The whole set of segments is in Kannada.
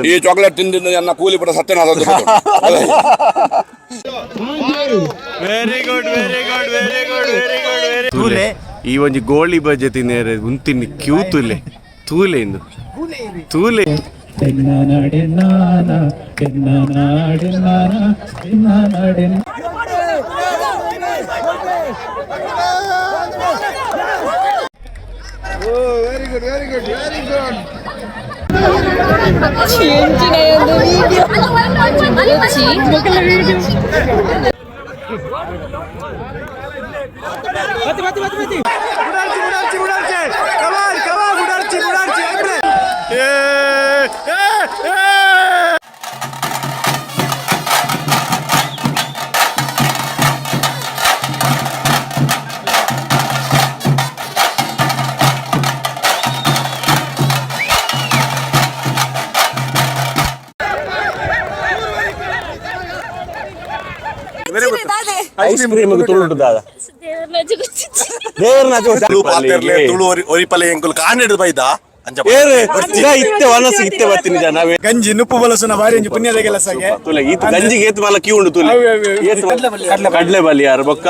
ಈ ಚಾಕ್ಲೇಟ್ ತಿಂದಿಂದ ನನ್ನ ಕೂಲಿ ಬಿಡ ಸತ್ಯನಾದ. Very good very good very good very good very ತೂಲೆ ಈ ಒಂಜಿ ಗೋಳಿ ಬಜ್ಜೆ ತಿನ್ನೇರೆ ಉಂತಿನಿ ಕ್ಯೂ ತೂಲೆ ತೂಲೆ ಇಂದು ತೂಲೆ very good very good very good. Ice cream Tulu ದಾದಾ ತುಳು ಪಾತೆರ್ಲೆ ತುಳು ಒರಿಪಲೆ ಎಂಕುಲು ಕಾನೆಡು ಬೈದ ಇತ್ತೆ ವನಸ್ ಇತ್ತೆ ಬರ್ತೀನಿ ನಾವೇ ಗಂಜಿ ನುಪ್ಪು ಬಲಸುನ ಬಾರಿ ಒಂಜಿ ಪುಣ್ಯದ ಕೆಲಸಗೆ ತುಲೆ ಈತ ಗಂಜಿಗೆ ಏತ್ ಮಲ್ಲ ಕ್ಯೂ ಉಂಡು ತುಲೆ ಕಡ್ಲೆ ಬಲ್ಲಿ ಯಾರು ಬೊಕ್ಕ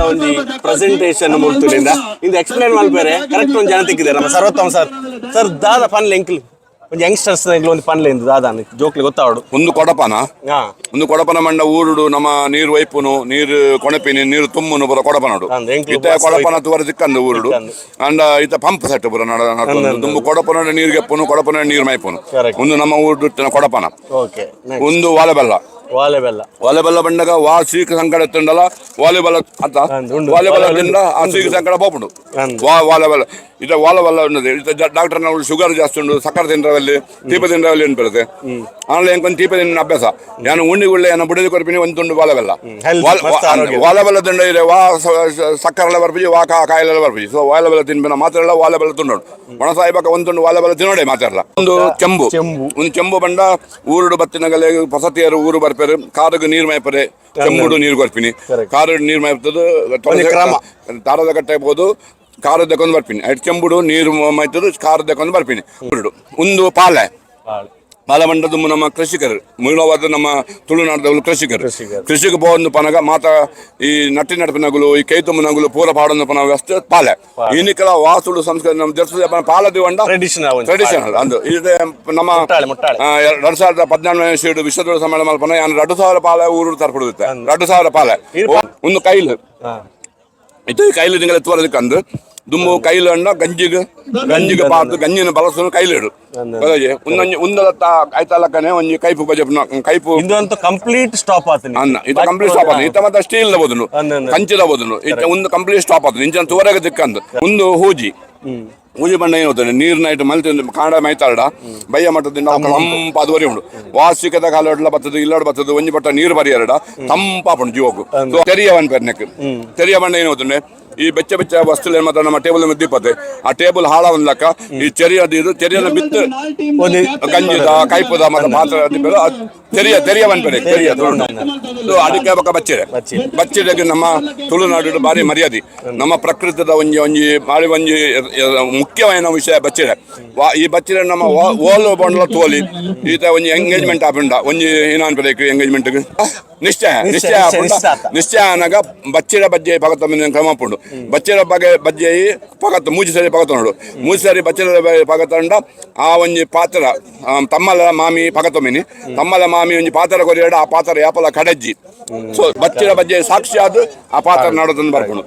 ಒಂಜಿ ಪ್ರೆಸೆಂಟೇಷನ್ ಮುಲ್ತುಲಿಂದ ಇಂದು ಎಕ್ಸ್ಪ್ಲೇನ್ ಮಲ್ಪೇರೆ ಕರೆಕ್ಟ್ ಒಂದು ಜನ ತೆಗಿದ್ದಾರೆ ನಮ್ಮ ಸರ್ವೋತ್ತಮ ಸರ್ ಸರ್ ದಾದ ಪನ್ಲೆ ಎಂಕ್ಲು ಒಂದು ಯಂಗ್ಸ್ಟರ್ಸ್ ಒಂದು ಪನ್ಲೆ ಇಂದು ದಾದ ಜೋಕ್ಲಿ ಗೊತ್ತಾವಡು ಒಂದು ಕೊಡಪನ ಒಂದು ಕೊಡಪನ ಮಂಡ ಊರುಡು ನಮ್ಮ ನೀರು ವೈಪುನು ನೀರು ಕೊಣಪಿನಿ ನೀರು ತುಂಬುನು ಪುರ ಕೊಡಪನಡು ಇತ್ತ ಕೊಡಪನ ತುವರ ದಿಕ್ಕಂದು ಊರುಡು ಅಂಡ ಇತ್ತ ಪಂಪ್ ಸೆಟ್ ಪುರ ತುಂಬು ಕೊಡಪನ ನೀರು ಗೆಪ್ಪುನು ಕೊಡಪನ ನೀರು ಮೈಪುನು ಒಂದು ನಮ್ಮ ಊರು ಕೊಡಪನ ಒಂದು ವಾಲೆಬೆಲ್ಲ ವಾಲೆಬೆಲ್ಲ ಬಂದಾಗ ವಾ ಸೀಕ ಸಂಕಟ ಎತ್ತುಂಡಲ್ಲ ವಾಲಿಬಾಲ್ ಅತ್ತ ವಾಲಿಬಾಲ್ ತಿಂದ ಆ ಸೀಕ ಸಂಕಟ పోపుడు వాలబెల్ల ఇట్లా వాలబెల్ల ఉన్నది ఇట్లా డాక్టర్ నాకు షుగర్ చేస్తుండు సక్కర తినరావల్లి తీప తినరావల్లి అని పెడితే అందులో ఇంకొంచెం తీప తిన్న అభ్యాಸ నేను ఉండి గుళ్ళే ನನ್ನ ಬುಡದಿ ಕೊರ್ಪಿನಿ ಒಂದುಂಡು ವಾಲಬೆಲ್ಲ ವಾಲಬೆಲ್ಲ ತಿಂಡ ಇದೆ ವಾ ಸಕ್ಕರೆಲ್ಲ ಬರ್ಪಿಜಿ ವಾ ಕಾಯಿಲೆಲ್ಲ ಬರ್ಪಿಜಿ ಸೊ ವಾಲಬೆಲ್ಲ ತಿನ್ಬಿನ ಮಾತ್ರೆಲ್ಲ ವಾಲಬೆಲ್ಲ ತಿನ್ನೋಡು ಒಣಸಾಯಿಬಾಕ ಒಂದುಂಡು ವಾಲಬೆಲ್ಲ ತಿನ್ನೋಡೆ ಮಾತಾಡಲ್ಲ ಒಂದು ಚೆಂಬು ಬಂಡ ಊರುಡು ಬತ್ತಿನಗಲೆ ಪಸತಿಯರು ಊರು ಬರ್ಪೇರು ಕಾರಿಗೆ ನೀರು ಮೈಪರೆ ಚೆಂಬುಡು ನೀರು ಕೊರ್ಪಿನಿ ಕಾರು ನೀರು ಮೈಪದು ತಾರದ ಕಟ್ಟೆ ಬೋದು ಕಾರು ದಕ್ಕೊಂದು ಬರ್ಪಿನಿ ಐದು ಚೆಂಬುಡು ನೀರು ಮೈತದು ಕಾರು ದಕ್ಕೊಂದು ಬರ್ಪಿನಿ ಒಂದು ಪಾಲೆ ಬಂಡದು ನಮ್ಮ ಕೃಷಿಕರು ಮೂಲವಾದ ನಮ್ಮ ತುಳುನಾಡದವರು ಕೃಷಿಗೆ పోవద్దు పనగ మాత ఈ నట్టి నడిపినగులు ఈ కైతము నగులు పూల పాడొంದು పన వస్తే పాలే ఈనికల వాసుడు సంస్కృతి ನಮ್ಮ ದೇಶದ ಪಾಲದಿ ಒಂಡ ಟ್ರೆಡಿಷನಲ್ ಅಂದು ಇದು ನಮ್ಮ 2014 ವಿಶ್ವದೊಳ ಸಮ್ಮೇಳನ ಮಲ್ಪನ 2000 ಪಾಲ ಊರು ತರ್ಪಡುತ್ತೆ 2000 ಪಾಲ ಒಂದು ಕೈಲು ಇದು ಕೈಲು ತಿಂಗಳ ತೋರದಕ್ಕಂದು ದುಮ್ಮು ಕೈಲು ಅಂಡ ಗಂಜಿಗೆ ಪಾತು ಗಂಜಿನ ಬಲಸು ಕೈಲಿಡು ಉಂದಲತ್ತ ಐತಲಕ್ಕನೆ ಒಂಜಿ ಕೈಪು ಬಜೆಪ್ನ ಕೈಪು ಇದಂತ ಕಂಪ್ಲೀಟ್ ಸ್ಟಾಪ್ ಆತನಿ ಅನ್ನ ಇತ ಕಂಪ್ಲೀಟ್ ಸ್ಟಾಪ್ ಆತನಿ ಇತ ಮತ್ತೆ ಸ್ಟೀಲ್ ಬೋದನು ಕಂಚಿದ ಬೋದನು ಇತ ಒಂದು ಕಂಪ್ಲೀಟ್ ಸ್ಟಾಪ್ ಆತನಿ ಇಂಚನ ತೋರಗ ದಿಕ್ಕಂದು ಒಂದು ಹೂಜಿ ಬಣ್ಣ ಏನುತ್ತದೆ ನೀರಿನ ಐಟು ಮಲ್ತಿ ಕಾಂಡ ಮೈತಾಡ ಬಯ್ಯ ಮಟ್ಟದಿಂದ ತಂಪಾದುವರಿ ಉಂಡು ವಾರ್ಷಿಕದ ಕಾಲ ಬರ್ತದೆ ಇಲ್ಲಾಡು ಬರ್ತದೆ ಒಂಜಿ ಬಟ್ಟ ನೀರು ಬರಿಯರಡ ತಂಪಾಪುಂಡು ಜೀವಕು ತೆರಿಯ ಒಂದು ಪೆರ್ನೆಕ್ ತೆರಿಯ ಬಣ್ಣ ಏನುತ್ತದೆ ಈ ಬೆಚ್ಚ ವಸ್ತುಗಳು ಮಾತ್ರ ನಮ್ಮ ಟೇಬಲ್ ಮೇಲೆ ದಿಪ್ಪತ್ತೆ ಆ ಟೇಬಲ್ ಹಾಳ ಒಂದ್ಲಕ್ಕ ಈ ಚೆರಿಯನ್ನ ಬಿತ್ತು ಗಂಜಿದ ಕೈಪುದ ಮತ್ತೆ ಪಾತ್ರ ದಿಪ್ಪದ ತೆರಿಯ ಬಂದ್ಬೇಡಿ ತೆರಿಯ ಅದಕ್ಕೆ ಬಕ್ಕ ಬಚ್ಚಿಡೆಗೆ ನಮ್ಮ ತುಳುನಾಡು ಬಾರಿ ಮರ್ಯಾದೆ ನಮ್ಮ ಪ್ರಕೃತದ ಒಂಜಿ ಬಾರಿ ಒಂಜಿ ಮುಖ್ಯವಾದ ವಿಷಯ ಬಚ್ಚಿಡೆ ಈ ಬಚ್ಚಿಡೆ ನಮ್ಮ ಓಲು ಬಂಡ್ಲ ತೋಲಿ ಈತ ಒಂಜಿ ಎಂಗೇಜ್ಮೆಂಟ್ ಆಪುಂಡ ಒಂಜಿ ಏನಾನ್ಬೇಕು ಎಂಗೇಜ್ಮೆಂಟ್ ನಿಶ್ಚಯ ಅನ್ನಾಗ ಬಚ್ಚಿಡ ಬಜ್ಜೆ ಪಗತ ಕ್ರಮ ಪುಂಡು ಬಚ್ಚೆರ ಬಜ್ಜೆ ಪಗತ್ತು ಮೂಜಿ ಸರಿ ಪಗತ ನೋಡು ಮೂಜಿ ಸರಿ ಬಚ್ಚೆರ ಪಗತಂಡ ಆ ಒಂಜಿ ಪಾತ್ರ ತಮ್ಮಲ ಮಾಮಿ ಪಗತೊಮಿನಿ ತಮ್ಮಲ ಆಮಿ ಒಂಜಿ ಪಾತ್ರ ಕೊರಿಯಾಡ ಆ ಪಾತ್ರ ಯಾಪಲ ಕಡಜ್ಜಿ ಸೊ ಬಚ್ಚಿನ ಬಗ್ಗೆ ಸಾಕ್ಷಿಯಾದ ಆ ಪಾತ್ರ ನಡೋದನ್ನು ಬರ್ಕೊಂಡು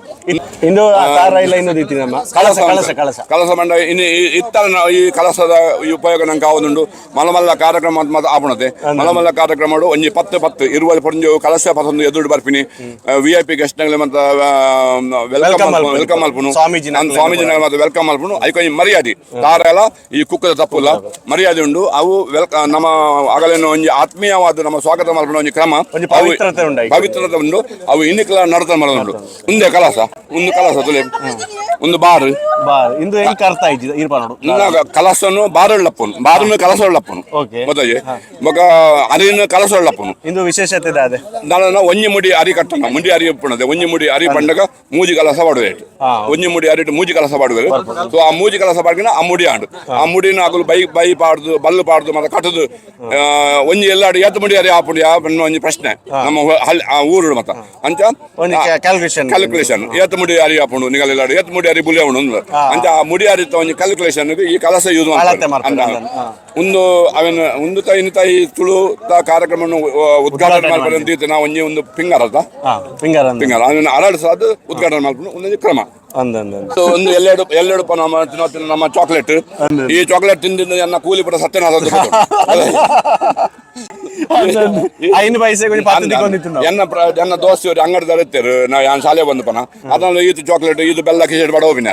ಇನ್ನು ತಾರ ಇಲ್ಲ ಇನ್ನು ದೀತಿನಮ್ಮ ಕಳಸ ಕಳಸ ಕಳಸ ಕಲಸ ಮಂಡ ಇನ್ನು ಇತ್ತರ ಈ ಕಲಸದ ಈ ಉಪಯೋಗ ನಂಗೆ ಆವದುಂಡು ಮಲಮಲ್ಲ ಕಾರ್ಯಕ್ರಮ ಮಾತ್ರ ಆಪಣತೆ ಮಲಮಲ್ಲ ಕಾರ್ಯಕ್ರಮ ಒಂಜಿ 10 20 ಪೊಂಜು ಕಲಸ ಪತ್ತೊಂದು ಎದುರು ಬರ್ಪಿನಿ VIP ಗೆಸ್ಟ್ ನಗಲೆ ಮತ್ತ ವೆಲ್ಕಮ್ ಮಲ್ಪುನು ಸ್ವಾಮೀಜಿ ನಗಲೆ ಮತ್ತೆ ವೆಲ್ಕಮ್ ಮಲ್ಪುನು ಐಕೊಂಜಿ ಮರ್ಯಾದೆ ತಾರ ಎಲ್ಲ ಈ ಕುಕ್ಕದ ತಪ್ಪುಲ್ಲ ಮರ್ಯಾದೆ ಉಂಡು ಅವು ನಮ್ಮ ಆಗಲೇನು ಒಂಜಿ ಆತ್ಮೀಯವಾದ ನಮ್ಮ ಸ್ವಾಗತ ಮಲ್ಪುನ ಒಂಜಿ ಕ್ರಮ ಪವಿತ್ರತೆ ಉಂಡು ಅವು ಇನ್ನಿಕ್ಲ ನಡತ ಮಾಡೋದುಂಡು ಮುಂದೆ ಕಲಸ ಒಂದು ಕಲಸ ತುಲೆ ಒಂದು ಬಾರ್ ಇಂದು ಎಂಕ್ ಅರ್ಥ ಆಯ್ತು ಇರ್ಪಾನೋಡು ಕಲಸನು ಬಾರಳ್ಳಪ್ಪನು ಬಾರನ್ನು ಕಲಸಳ್ಳಪ್ಪನು ಗೊತ್ತಾಗಿ ಮಗ ಅರಿನ ಕಲಸಳ್ಳಪ್ಪನು ಇಂದು ವಿಶೇಷತೆ ಅದೇ ನಾನು ಒಂಜಿ ಮುಡಿ ಅರಿ ಕಟ್ಟಣ ಮುಂಡಿ ಅರಿ ಉಪ್ಪಣದೆ ಒಂಜಿ ಮುಡಿ ಅರಿ ಪಂಡಗ ಮೂಜಿ ಕಲಸ ಪಾಡುವೆ ಒಂಜಿ ಮುಡಿ ಅರಿಟ್ಟು ಮೂಜಿ ಕಲಸ ಪಾಡುವೆ ಸೊ ಆ ಮೂಜಿ ಕಲಸ ಪಾಡ್ಗಿನ ಆ ಮುಡಿ ಆಂಡು ಆ ಮುಡಿನ ಆಗಲು ಬೈ ಪಾಡ್ದು ಬಲ್ಲು ಪಾಡ್ದು ಮತ್ತೆ ಕಟ್ಟದು ಒಂಜಿ ಎಲ್ಲಾಡು ಎತ್ತು ಮುಡಿ ಅರಿ ಆಪುಡಿ ಅನ್ನೋ ಒಂಜಿ ಪ್ರಶ್ನೆ ನಮ್ಮ ಊರು ಮತ್ತ ಅಂಚ ಕ್ಯಾಲ್ಕುಲೇಷನ್ ಎತ್ತು ಮುಡಿ ಅರಿ ಆಪುಂಡು ನಿಗಲೆಲ್ಲಾಡು ಎತ್ತು ಮುಡಿ ಅರಿ ಬುಲಿ ಅವನು ಅಂಚ ಆ ಮುಡಿ ಅರಿತ ಒಂಜಿ ಕ್ಯಾಲ್ಕುಲೇಷನ್ ಈ ಕಲಸ ಯೂಸ್ ಒಂದು ಅವನ ಒಂದು ತಾಯಿ ತುಳು ಕಾರ್ಯಕ್ರಮ ಉದ್ಘಾಟನೆ ಮಾಡ್ಕೊಂಡು ನಾವು ಒಂಜಿ ಒಂದು ಫಿಂಗರ್ ಅವನ ಅರಡು ಸಾದ್ ಉದ್ಘಾಟನೆ ಮಾಡ್ಕೊಂಡು ಒಂದೊಂದು ಕ್ರಮ ಒಂದು ಎಲ್ಲೆಡು ನಮ್ಮ ಚಾಕ್ಲೇಟ್ ಈ ಚಾಕ್ಲೇಟ್ ತಿಂದಿಂದ ನನ್ನ ಕೂಲಿ ಪುಟ ಸತ್ಯನಾಥ ಎನ್ನ ದೋಸ್ತಿಯವರು ಅಂಗಡಿದಾರ ಇರ್ತಾರೆ ನಾನು ಶಾಲೆ ಬಂದು ಪನ ಅದನ್ನು ಇದು ಚಾಕ್ಲೇಟ್ ಇದು ಬೆಲ್ಲ ಕಿಶೇಟ್ ಬಡ ಹೋಗಿನ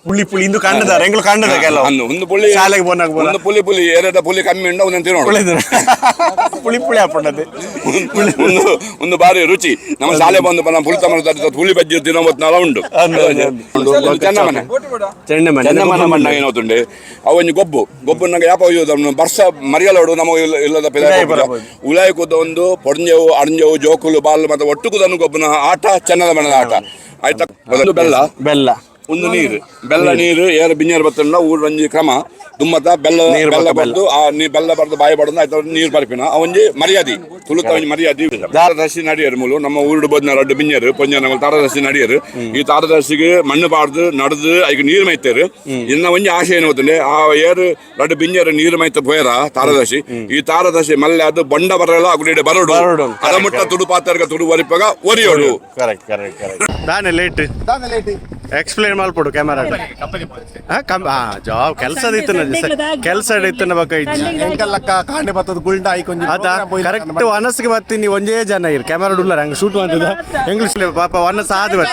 ಪುಳಿ ಪುಳಿ ಇಂದು ಕಂಡದಾರೆ ಎಂಗ್ಳು ಕಂಡದ ಕೆಲ ಒಂದು ಪುಳಿ ಶಾಲೆಗೆ ಬಂದಾಗ ಒಂದು ಪುಳಿ ಎರಡು ಪುಳಿ ಕಮ್ಮಿ ಉಂಡ ಒಂದೊಂದು ತಿನ್ನೋಣ ಪುಳಿ ಪುಳಿ ಹಾಕೊಂಡದೆ ಒಂದು ಬಾರಿ ರುಚಿ ನಮ್ಮ ಶಾಲೆ ಬಂದು ಪನ ಪುಳಿ ತಮ್ಮ ಪುಳಿ ಬಜ್ಜಿ ತಿನ್ನೋತ್ನಾಲ ಉಂಡು ಚೆನ್ನಮನೆ ಮಣ್ಣ ಏನೋತುಂಡೆ ಅವೊಂದು ಗೊಬ್ಬು ನಂಗೆ ಯಾಪ ಬರ್ಸ ಮರಿಯಲೋಡು ನಮ್ಮ ಇಲ್ಲದ ಉಲಾಯಿ ಕೂದ ಒಂದು ಪೊಡ್ಂಜೆವು ಅಡ್ಂಜೆವು ಜೋಕುಲು ಬಾಲ್ ಮತ್ತೆ ಒಟ್ಟು ಕೂದನು ಗೊಬ್ಬನ ಆಟ ಚೆನ್ನದ ಮಣ್ಣದ ಆಟ ಆಯ್ತಾ ಒಂದು ಬೆಲ್ಲ ಒಂದು ನೀರು ಬೆಲ್ಲ ನೀರು ಏರು ಬಿಂಜರು ಬತ್ತಲ್ಲ ಊರು ಒಂಜಿ ಕ್ರಮ ದುಮ್ಮತ್ತ ಬೆಲ್ಲ ಬರ್ದು ಆ ಬೆಲ್ಲ ಬರ್ದು ಬಾಯಿ ಬಡ್ದು ಆಯ್ತು ನೀರು ಬರ್ಪಿನ ಅವೊಂಜಿ ಮರ್ಯಾದೆ ತುಳುತ ಒಂಜಿ ಮರ್ಯಾದೆ ತಾರದರ್ಶಿ ನಡಿಯರು ಮೂಲು ನಮ್ಮ ಊರು ಬೋದ್ನ ರಡ್ಡು ಬಿಂಜರು ಪೊಂಜ ತಾರದರ್ಶಿ ನಡಿಯರು ಈ ತಾರದರ್ಶಿಗೆ ಮಣ್ಣು ಪಾಡ್ದು ನಡೆದು ಈಗ ನೀರು ಮೈತೇರು ಇನ್ನ ಒಂಜಿ ಆಶೆ ಏನು ಹೋತಂಡೆ ಆ ಏರು ರಡ್ಡು ಬಿಂಜರು ನೀರು ಮೈತ ಪೋಯರ ತಾರದರ್ಶಿ ಈ ತಾರದರ್ಶಿ ಮಲ್ಲೆ ಅದು ಬೊಂಡ ಬರಲ್ಲ ಅಗುಡೆ ಬರೋಡು ಅರಮುಟ್ಟ ತುಳು ಪಾತರ್ಗ ತುಳು ಒರಿಪಾಗ ಒರಿಯೋಡು ದಾನೆ ಲೇಟ್ ಎಕ್ಸ್ಪ್ಲೇನ್ ಮಾಡ್ಕೊಡು ಕ್ಯಾಮರಾ ಜಾಬ್ ಕೆಲಸ ಇತ್ತು ಕಾಂಡೆ ಬತ್ತದ ಗುಲ್ಡ ಆಯ್ಕೊಂಡಿ ಅದ ಕರೆಕ್ಟ್ ವನಸ್ಗೆ ಬರ್ತೀನಿ ಒಂದೇ ಜನ ಇರ್ ಕ್ಯಾಮರಾ ಉಳ್ಳಾರ ಹಂಗೆ ಶೂಟ್ ಮಾಡ್ತದ ಇಂಗ್ಲಿಷ್ ಪಾಪ ವನಸ್ ಆದ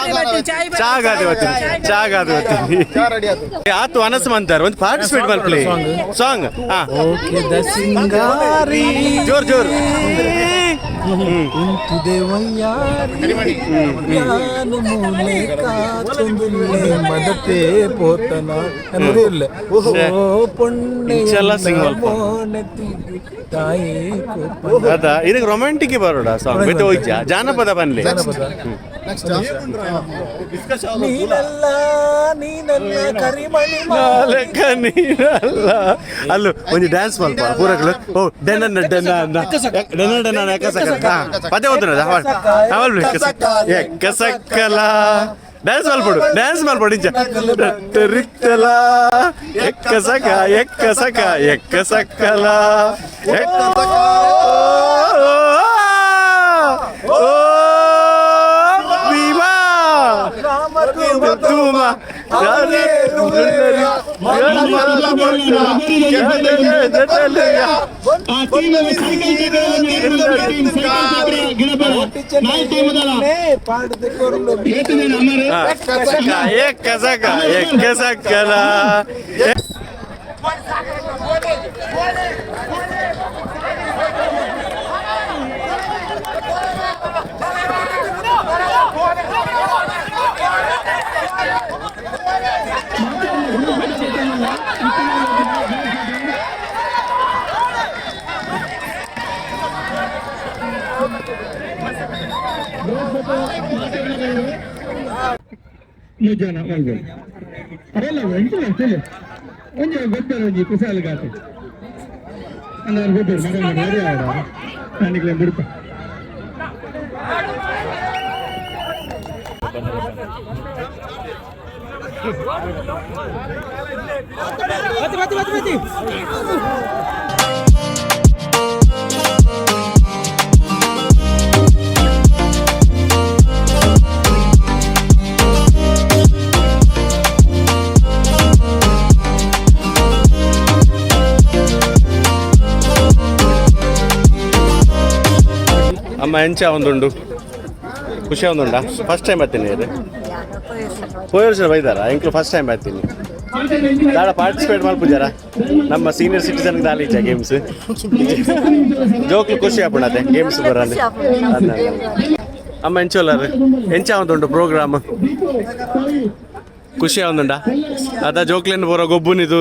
ಚಾಗಾದ ಬರ್ತೀನಿ ಆತು ವನಸ್ ಅಂತಾರೆ ಒಂದು ಪಾರ್ಟಿಸಿಪೇಟ್ ಮಾಡ್ಲಿ ಸಾಂಗ್ ಜೋರ್ ಮದತೆ ಪೋತನ ಅದ ಇದಕ್ಕೆ ರೊಮ್ಯಾಂಟಿಕ್ ಬರೋಡ ಸಾಂಗ್ ಮತ್ತೆ ಹೋಯ್ತಾ ಜಾನಪದ ಬನ್ಲಿ ಅಲ್ಲೂ ಒಂದು ಡ್ಯಾನ್ಸ್ ಮಲ್ಪ ಪೂರಗಳು ಓ ಡೆನ್ನ ಪದೇ ಹೋದ ಎಕ್ಕಸಕ್ಕಲ ಡ್ಯಾನ್ಸ್ ಮಾಡ್ಬಿಡು ರಿಕ್ತಲ ಎಕ್ಕಸಕ್ಕಲ ಎಕ್ಕಸಕ್ಕಲ ಜನ ಅವೆಲ್ಲ ಒಂಜ ಗೊಬ್ಬರ ಕುಸಾಲಗಾತ ಅಲ್ಲ ಗೊಬ್ಬರ ಮಗ ನನಗೆ ಬಿಡ್ಪ Mati. ಅಮ್ಮ ಎಂಚ ಒಂದುಂಡು ಖುಷಿ ಒಂದುಂಡ ಫಸ್ಟ್ ಟೈಮ್ ಬರ್ತೀನಿ ಇದು ಹೋದ ವರ್ಷ ಬೈದಾರ ಇಂಕ್ಲು ಫಸ್ಟ್ ಟೈಮ್ ಬರ್ತೀನಿ ದಾಡ ಪಾರ್ಟಿಸಿಪೇಟ್ ಮಾಡ್ಪುಜಾರ ನಮ್ಮ ಸೀನಿಯರ್ ಸಿಟಿಸನ್ಗೆ ದಾಲೀಚ ಗೇಮ್ಸ್ ಜೋಕ್ಲು ಖುಷಿ ಆಪುಣತೆ ಗೇಮ್ಸ್ ಬರಲಿ ಅಮ್ಮ ಎಂಚೋಲಾರು ಎಂಚ ಒಂದುಂಡು ಪ್ರೋಗ್ರಾಮ್ ಖುಷಿ ಒಂದುಂಡ ಅದ ಜೋಕ್ಲೆನ್ ಬರೋ ಗೊಬ್ಬುನಿದು